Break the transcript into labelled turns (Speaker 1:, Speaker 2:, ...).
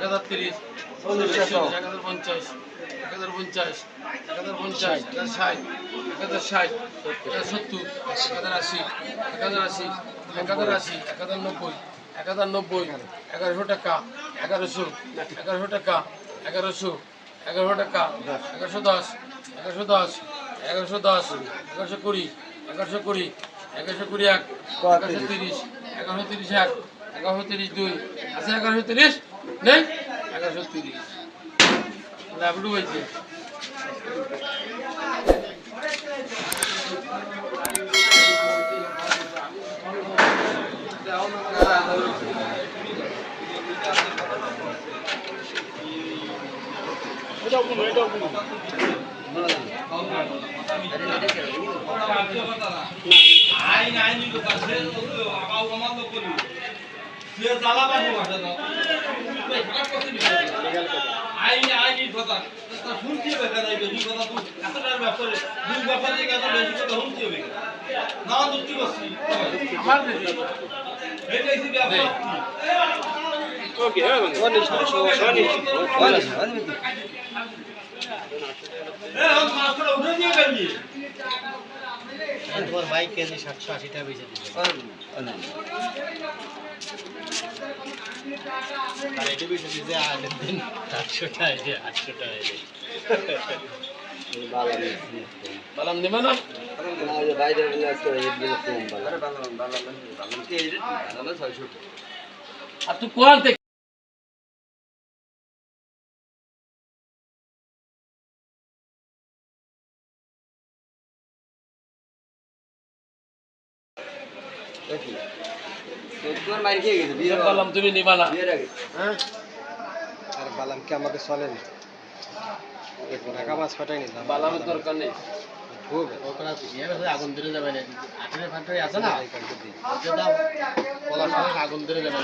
Speaker 1: 1030 1050 1050 1050 1060 1060 1070 1080 1080 1080 1090 1090 1100 টাকা 1100 1100 টাকা 1100 1100 টাকা 1110 1110 1110 1120 1120 1120 এক 1130 1130 এক 1130 দুই আছে 1130 নেই 1130 লাভলু হয়েছে
Speaker 2: আইন আইনি লোক আছে আবাউ আমার লোক বলি সে জ্বালা বাবু আছে না আইন আইনি কথা তা শুনতে হবে কেন এই বেশি কথা তুই এতটার ব্যাপারে দুই ব্যাপারে কেন বেশি কথা শুনতে হবে না দুটি বসছি
Speaker 1: আমার বেশি
Speaker 2: এইটাই সে ব্যাপার
Speaker 3: ওকে হ্যাঁ
Speaker 2: হম মাস্টার উঠে দিয়ে গেলি
Speaker 4: তোমার বাইক কেজি 780 টাকা বেচে দিবে আর এটা বেচে দিতে আগের দিন 800 টাকা দিয়ে 800 টাকা দিয়ে
Speaker 1: বালাম নেবে না আর তুই কোয়াল থেকে বালাম তুমি নিবা না হ্যাঁ
Speaker 4: আর বালাম কি আমাকে চলে না টাকা মাছ ফাটাই নি
Speaker 1: বালামের দরকার নেই
Speaker 4: খুব ওখানে আগুন ধরে যাবে না আঠের ফাটাই আছে না ওটা দাও পলাশ আগুন ধরে যাবে